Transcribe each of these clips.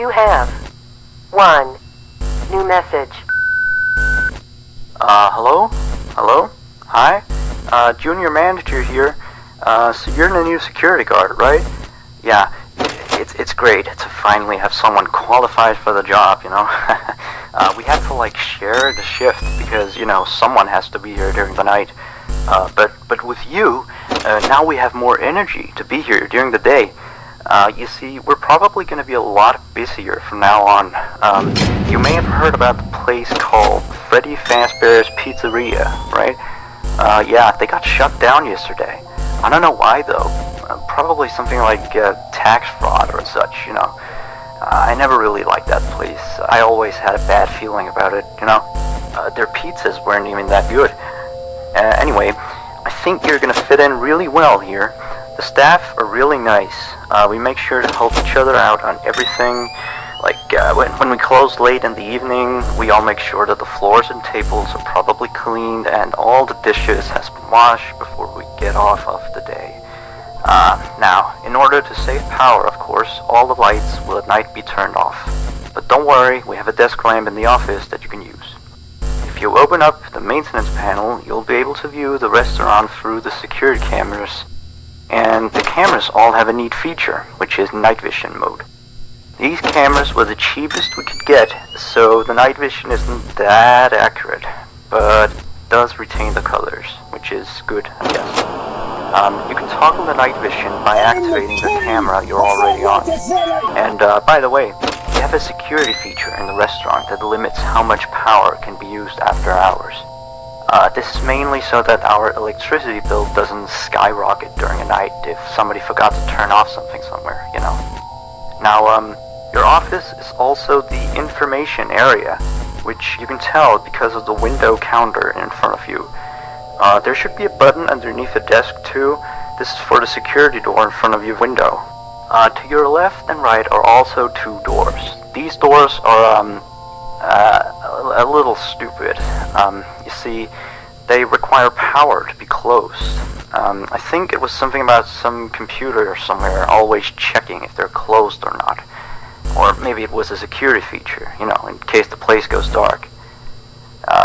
You have 1 new message. Hello? Hello? Hi? Junior manager here. So you're the new security guard, right? Yeah, it's great to finally have someone qualified for the job, you know? We have to, like, share the shift because, you know, someone has to be here during the night. But with you, now we have more energy to be here during the day. You see, we're probably going to be a lot busier from now on. You may have heard about the place called Freddy Fazbear's Pizzeria, right? Yeah, they got shut down yesterday. I don't know why, though. Probably something like tax fraud or such, you know. I never really liked that place. I always had a bad feeling about it, you know. Their pizzas weren't even that good. Anyway, I think you're going to fit in really well here. The staff are really nice. We make sure to help each other out on everything. Like, when we close late in the evening, we all make sure that the floors and tables are properly cleaned and all the dishes has been washed before we get off of the day. Now, in order to save power, of course, all the lights will at night be turned off. But don't worry, we have a desk lamp in the office that you can use. If you open up the maintenance panel, you'll be able to view the restaurant through the security cameras. And the cameras all have a neat feature, which is night vision mode. These cameras were the cheapest we could get, so the night vision isn't that accurate, but does retain the colors, which is good, I guess. You can toggle the night vision by activating the camera you're already on. And by the way, we have a security feature in the restaurant that limits how much power can be used after hours. This is mainly so that our electricity bill doesn't skyrocket during a night if somebody forgot to turn off something somewhere, you know. Now, your office is also the information area, which you can tell because of the window counter in front of you. There should be a button underneath the desk too. This is for the security door in front of your window. To your left and right are also 2 doors. These doors are, a little stupid. You see, they require power to be closed. I think it was something about some computer somewhere always checking if they're closed or not. Or maybe it was a security feature, you know, in case the place goes dark.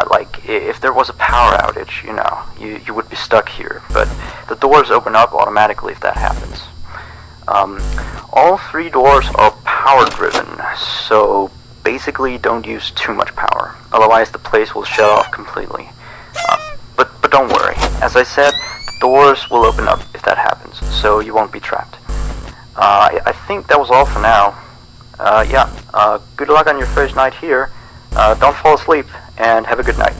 Like, if there was a power outage, you know, you would be stuck here. But the doors open up automatically if that happens. All 3 doors are power-driven, so basically don't use too much power. Otherwise the place will shut off completely. But don't worry. As I said, the doors will open up if that happens, so you won't be trapped. I think that was all for now. Yeah, good luck on your first night here. Don't fall asleep, and have a good night.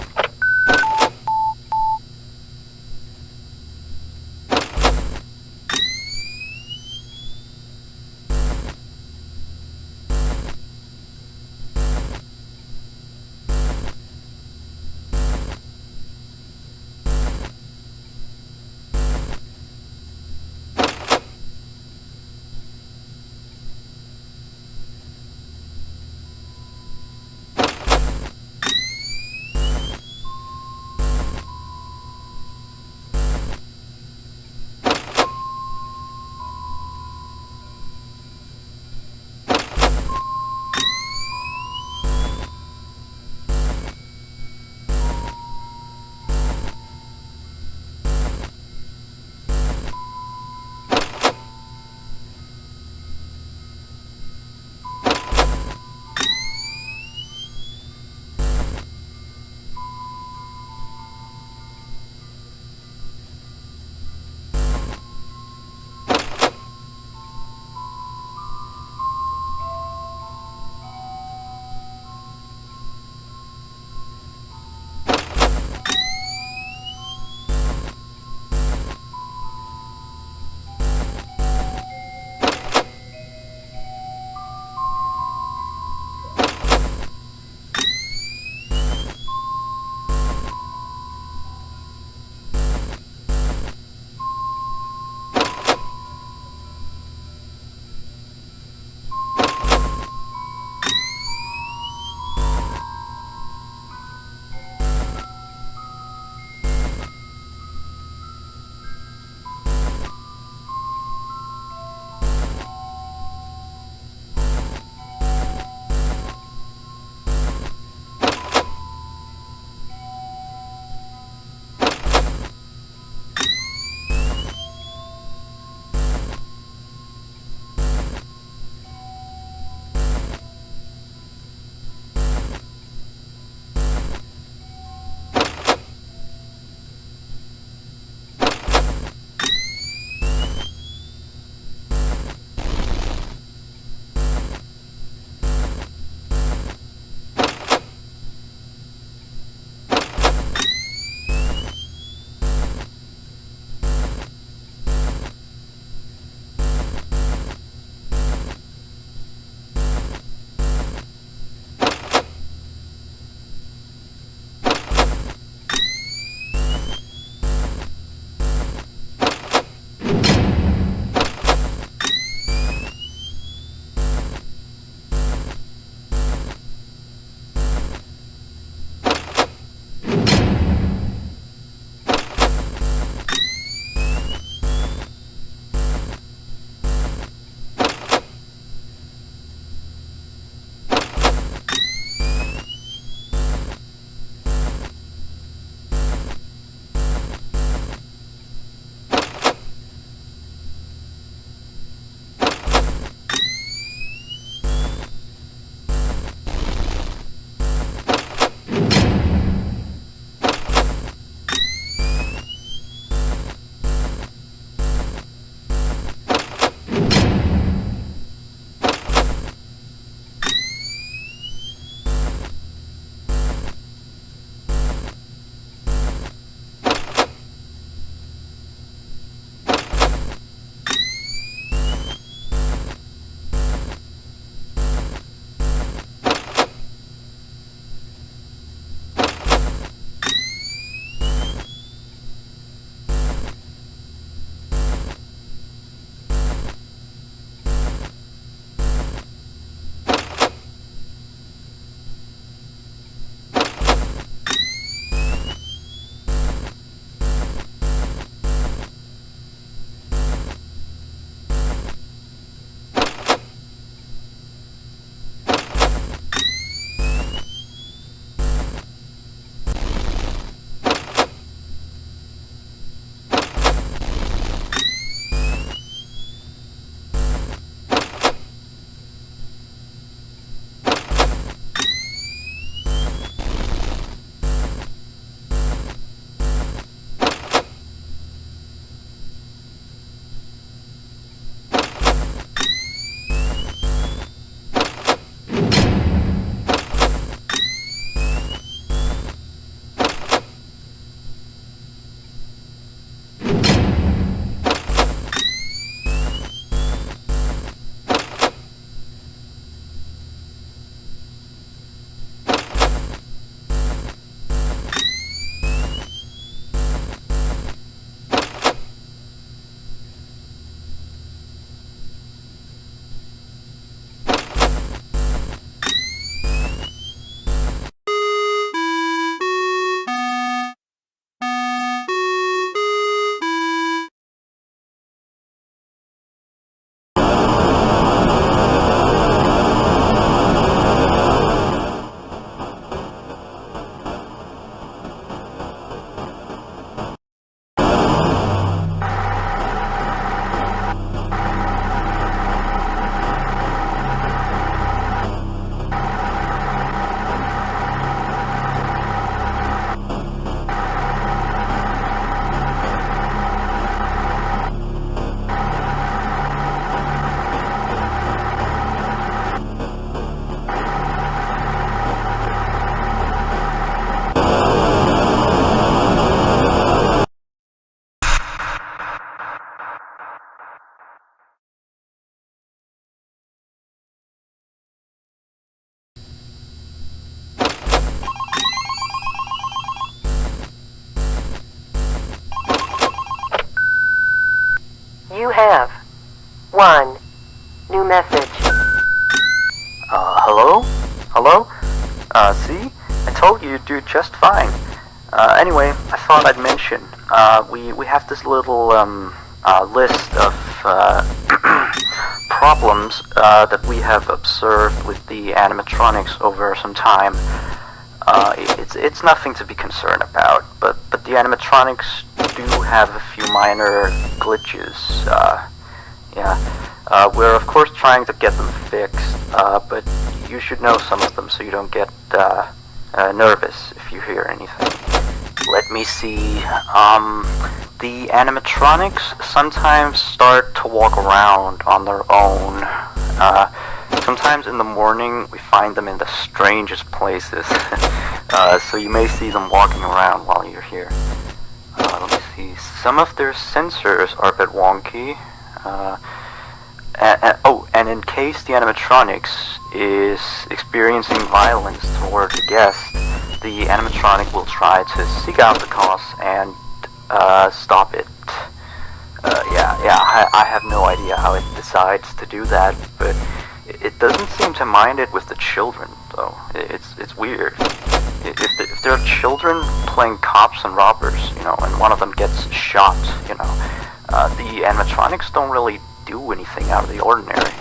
have 1 new message. Hello? Hello? See? I told you you'd do just fine. Anyway, I thought I'd mention, we have this little, list of, problems, that we have observed with the animatronics over some time. It's nothing to be concerned about, but the animatronics do have a few minor glitches, yeah. We're of course trying to get them fixed, but you should know some of them so you don't get, nervous if you hear anything. Let me see, the animatronics sometimes start to walk around on their own. Sometimes in the morning we find them in the strangest places, so you may see them walking around while you're here. Let me see, some of their sensors are a bit wonky, and in case the animatronics is experiencing violence toward the guest, the animatronic will try to seek out the cause and stop it. I have no idea how it decides to do that, but it doesn't seem to mind it with the children, though. It's weird. If there are children playing cops and robbers, and one of them gets shot, the animatronics don't really do anything out of the ordinary.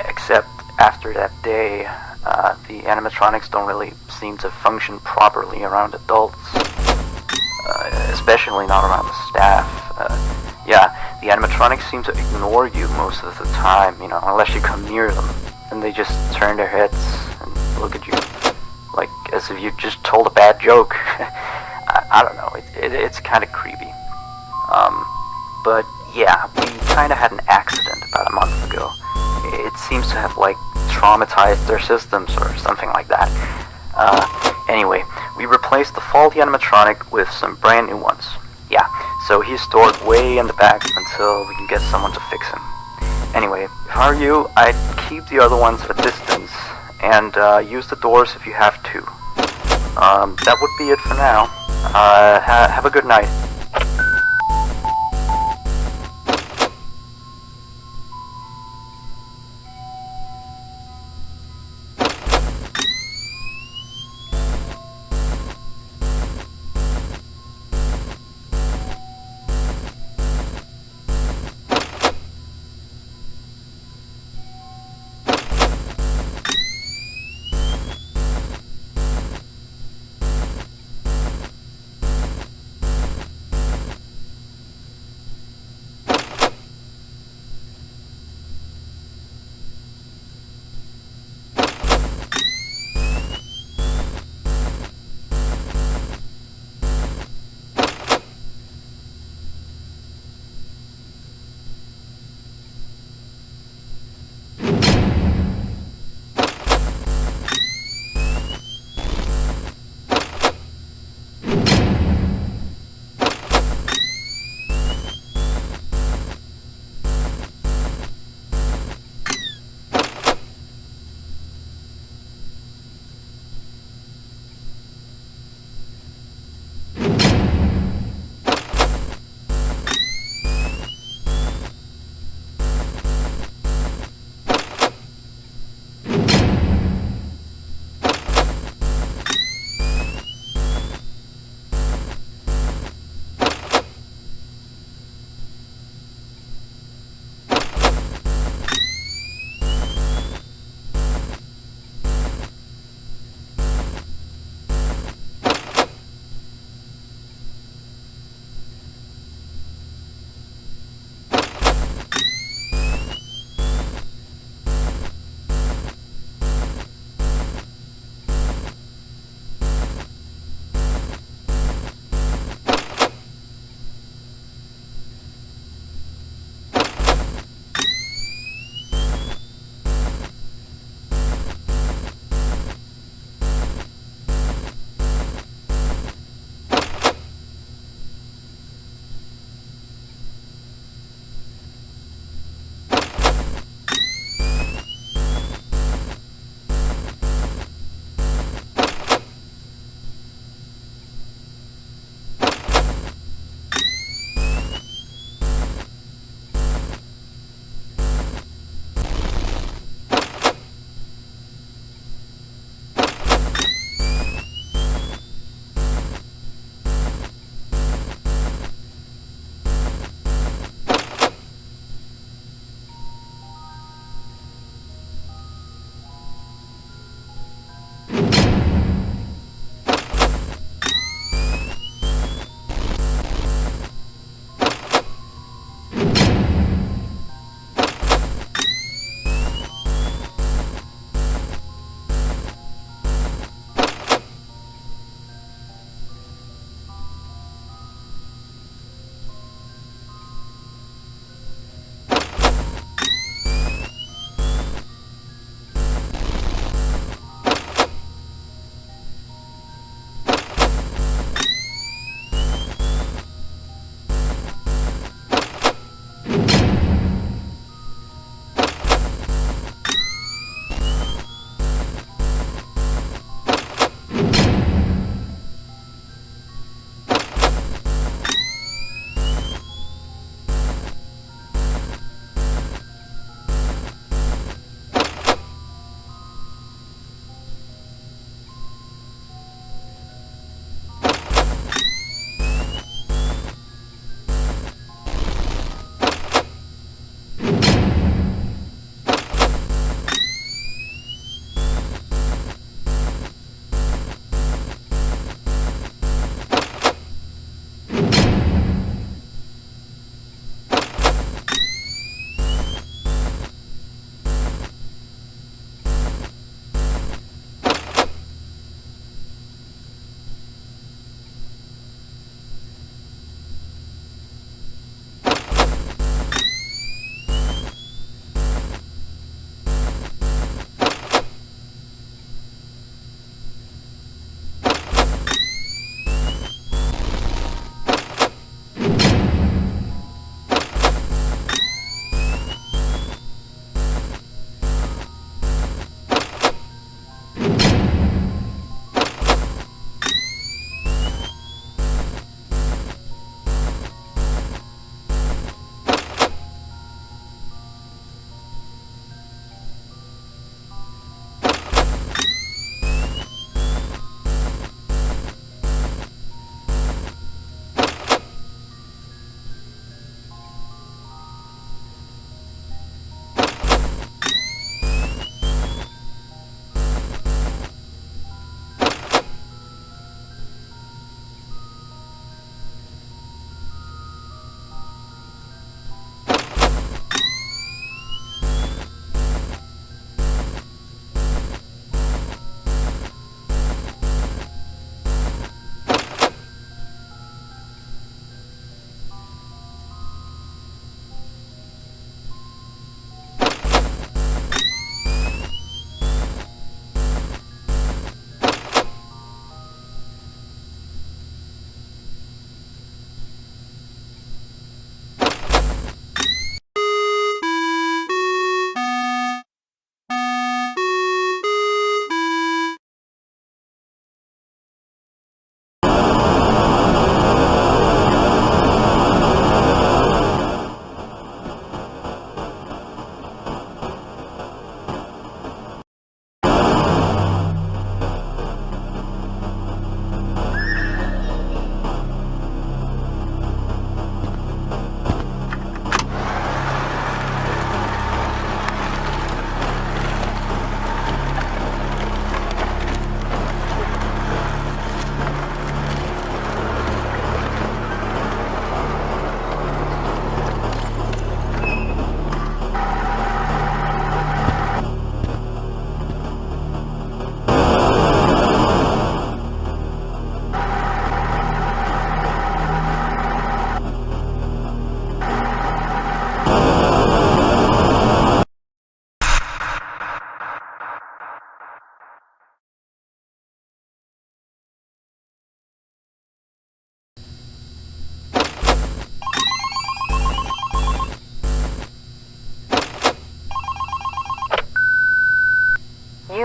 Except after that day, the animatronics don't really seem to function properly around adults. Especially not around the staff. The animatronics seem to ignore you most of the time, unless you come near them. And they just turn their heads and look at you, like as if you just told a bad joke. I don't know, it's kind of creepy. But yeah, we kind of had an accident about a month ago. It seems to have, traumatized their systems or something like that. Anyway, we replaced the faulty animatronic with some brand new ones. Yeah, so he's stored way in the back until we can get someone to fix him. Anyway, if I were you, I'd keep the other ones at a distance, and use the doors if you have to. That would be it for now. Have a good night.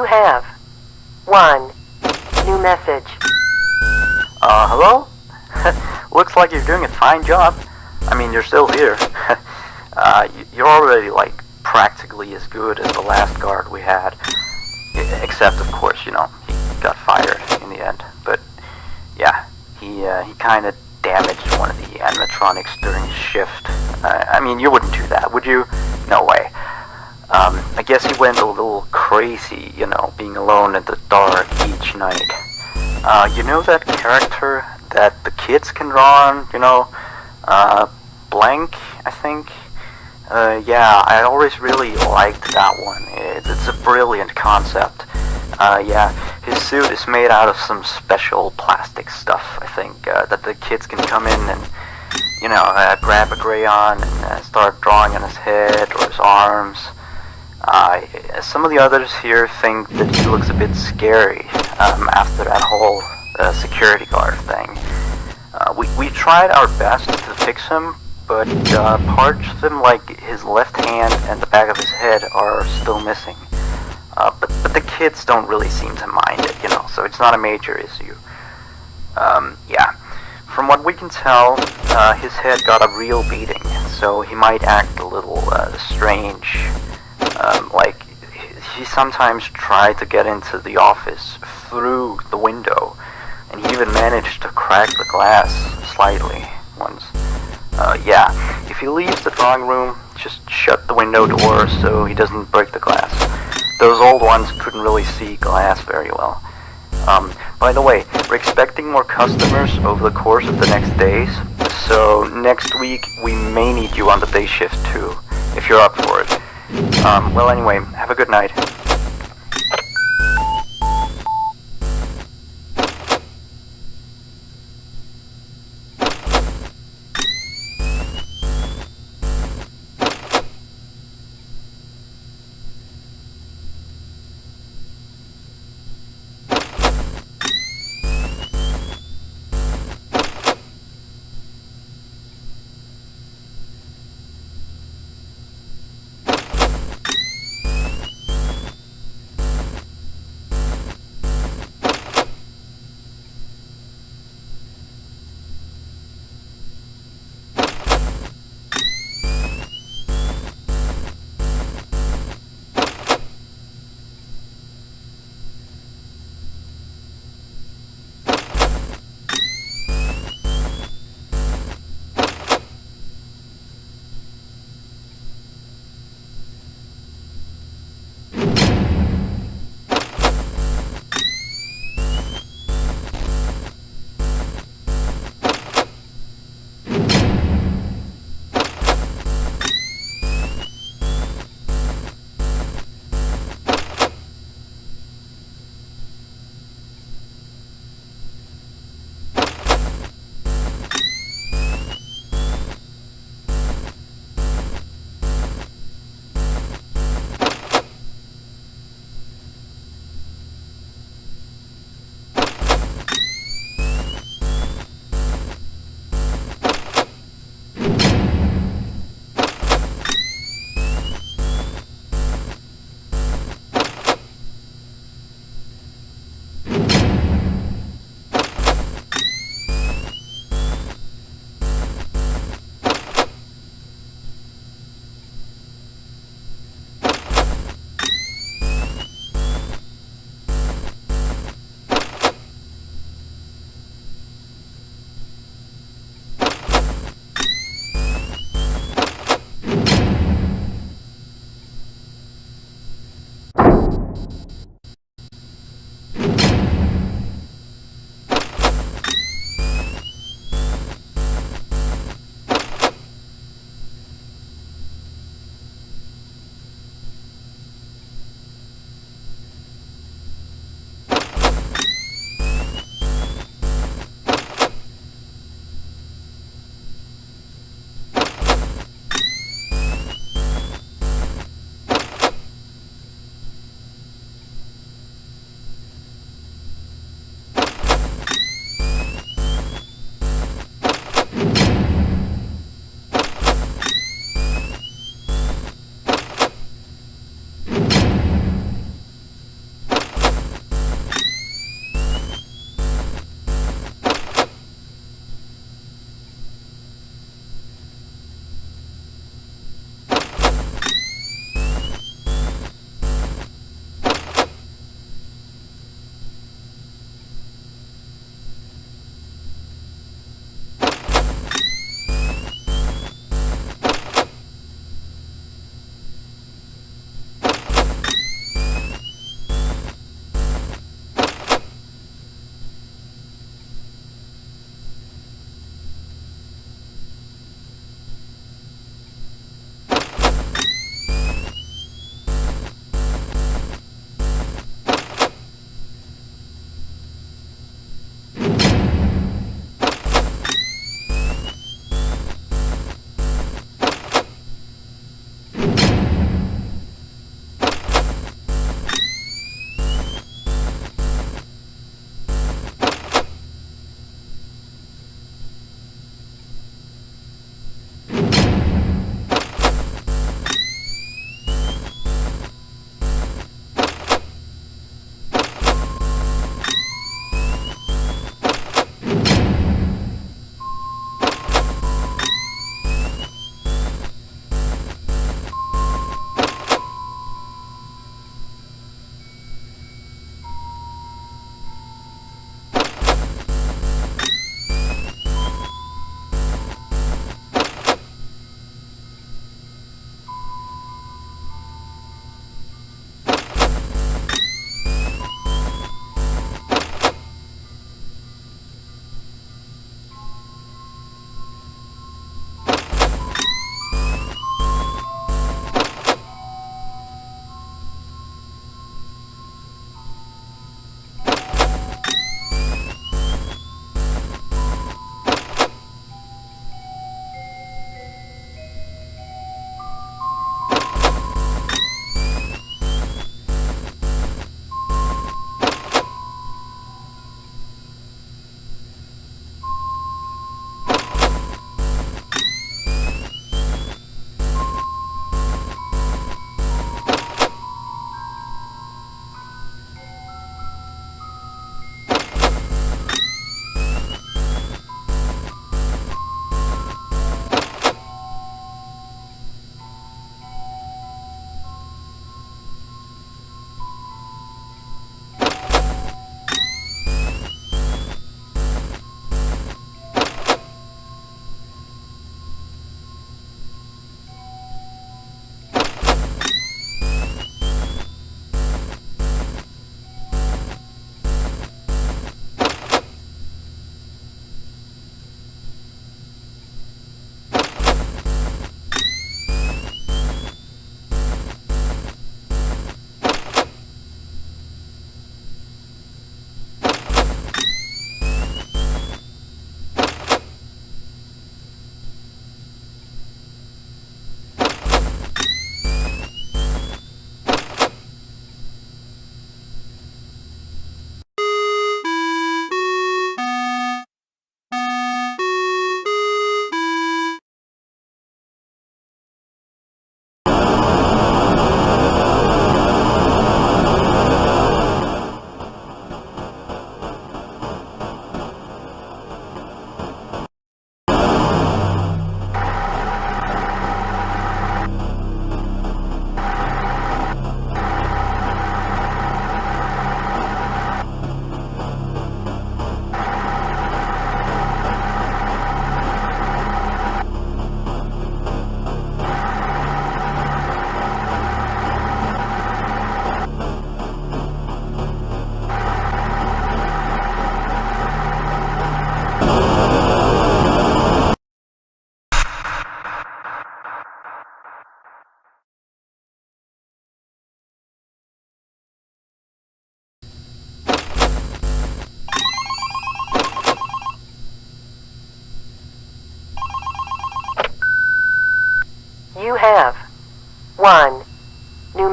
You have 1 new message. Hello? Looks like you're doing a fine job. I mean, you're still here. You're already, like, practically as good as the last guard we had. Except, of course, he got fired in the end. But, yeah, he kind of damaged one of the animatronics during his shift. I mean, you wouldn't do that, would you? No way. I guess he went a little crazy, being alone in the dark each night. You know that character that the kids can draw on, Blank, I think? Yeah, I always really liked that one. It's a brilliant concept. Yeah, his suit is made out of some special plastic stuff, I think, that the kids can come in and, grab a crayon and start drawing on his head or his arms. Some of the others here think that he looks a bit scary after that whole security guard thing. We tried our best to fix him, but parts of him, like his left hand and the back of his head, are still missing. But the kids don't really seem to mind it, so it's not a major issue. Yeah. From what we can tell, his head got a real beating, so he might act a little strange. Like, he sometimes tried to get into the office through the window, and he even managed to crack the glass slightly once. Yeah, if he leaves the drawing room, just shut the window door so he doesn't break the glass. Those old ones couldn't really see glass very well. By the way, we're expecting more customers over the course of the next days, so next week we may need you on the day shift too, if you're up for it. Well anyway, have a good night.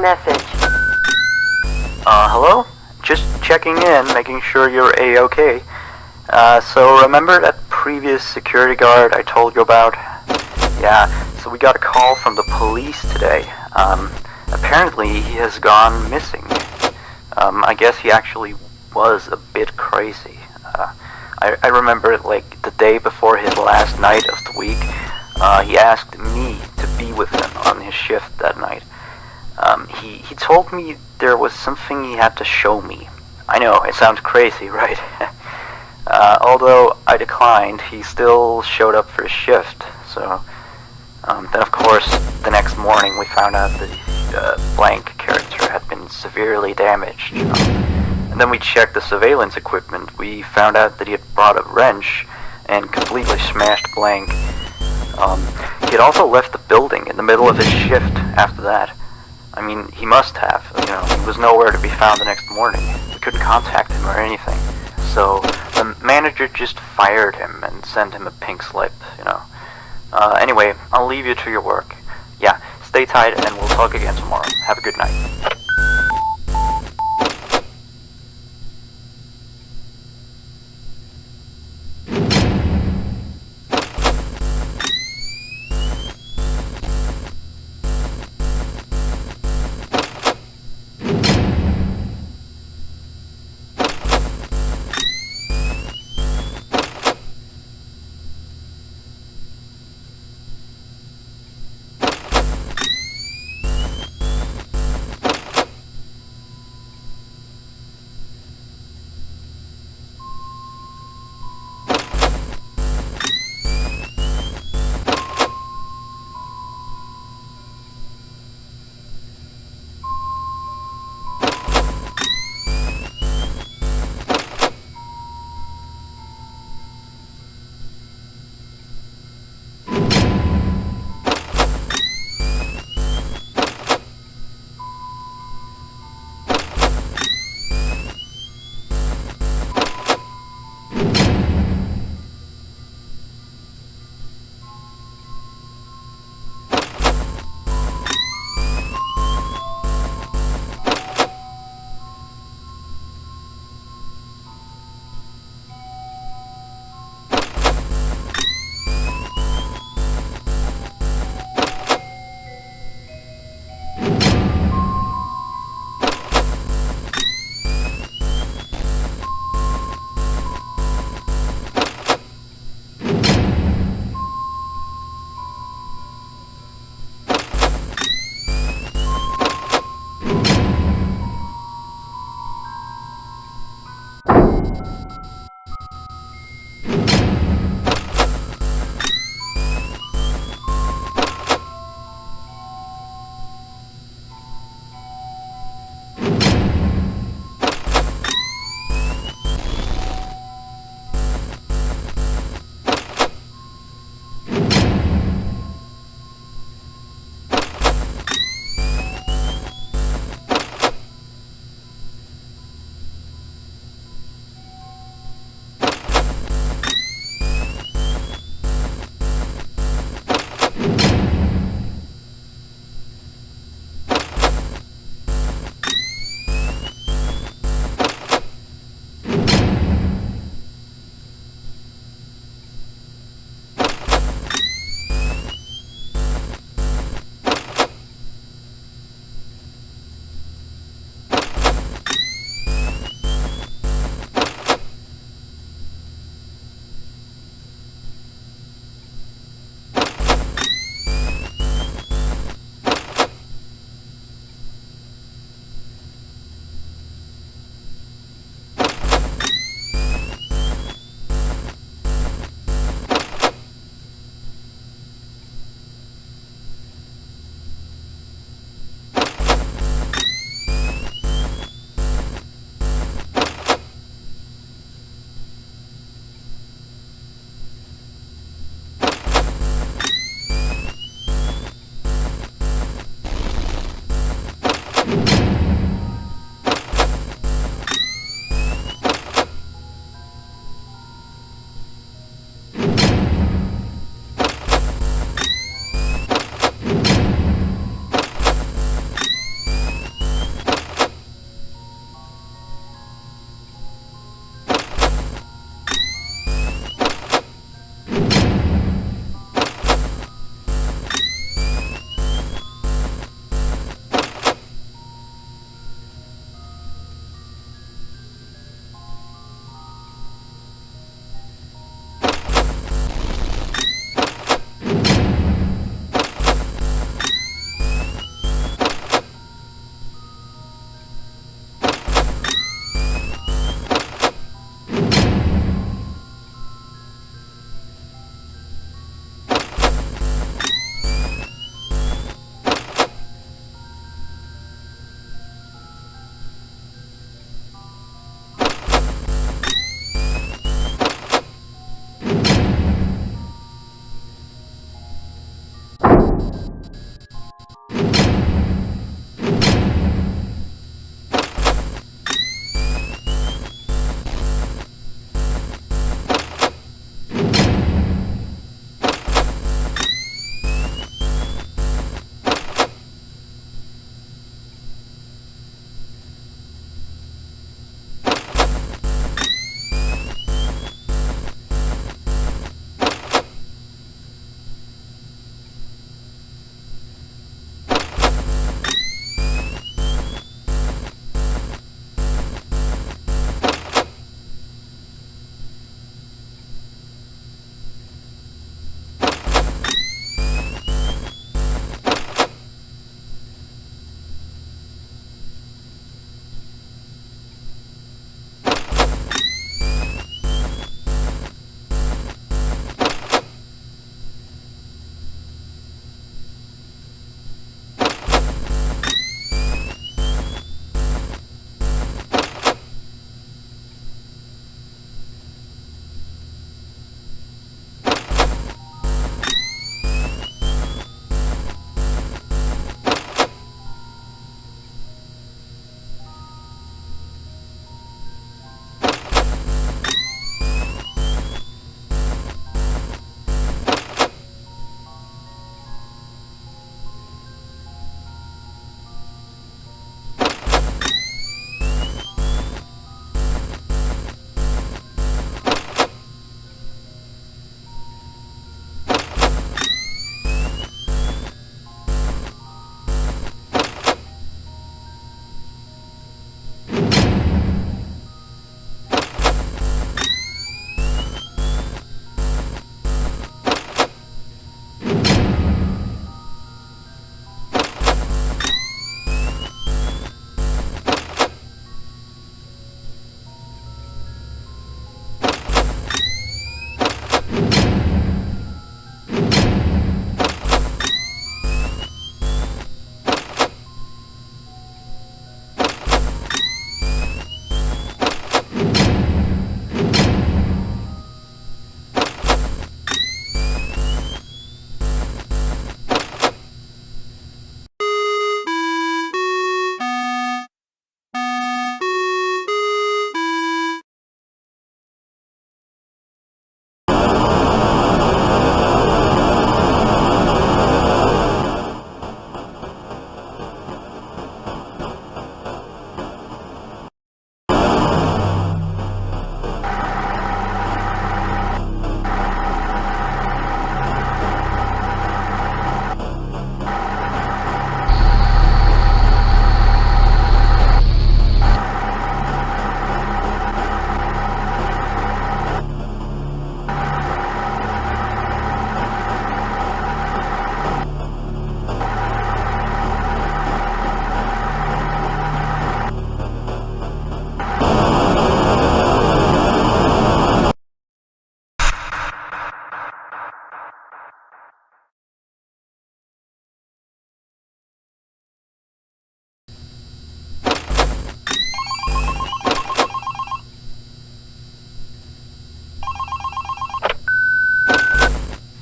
Message. Hello? Just checking in, making sure you're A-okay. So remember that previous security guard I told you about? Yeah, so we got a call from the police today. Apparently he has gone missing. I guess he actually was a bit crazy. I remember, like, the day before his last night of the week, he asked me to be with him on his shift that night. He told me there was something he had to show me. I know, it sounds crazy, right? Although I declined, he still showed up for his shift, so... then of course, the next morning we found out that blank character had been severely damaged. And then we checked the surveillance equipment. We found out that he had brought a wrench and completely smashed blank. He had also left the building in the middle of his shift after that. I mean, he must have, he was nowhere to be found the next morning. We couldn't contact him or anything. So, the manager just fired him and sent him a pink slip, Anyway, I'll leave you to your work. Yeah, stay tight and we'll talk again tomorrow. Have a good night.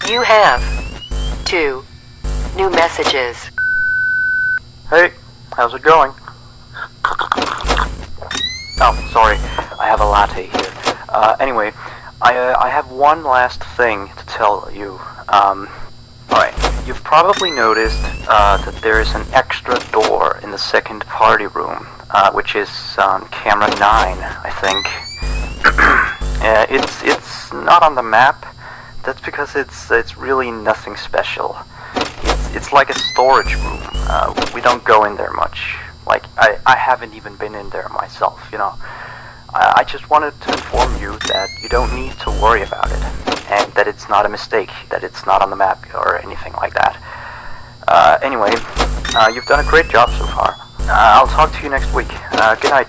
You have 2 new messages. Hey, how's it going? Oh, sorry, I have a latte here. Anyway, I have one last thing to tell you. Alright, you've probably noticed that there is an extra door in the second party room, which is on camera 9, I think. It's not on the map. That's because it's really nothing special. It's like a storage room. We don't go in there much. Like, I haven't even been in there myself, you know. I just wanted to inform you that you don't need to worry about it, and that it's not a mistake, that it's not on the map or anything like that. Anyway, you've done a great job so far. I'll talk to you next week. Good night.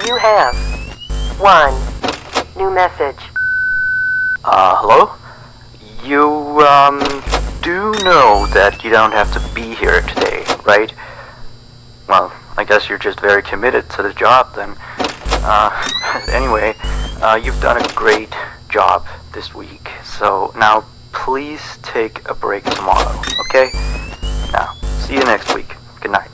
You have 1 new message. Hello? You, do know that you don't have to be here today, right? Well, I guess you're just very committed to the job then. Anyway, you've done a great job this week, so now please take a break tomorrow, okay? Now, see you next week. Good night.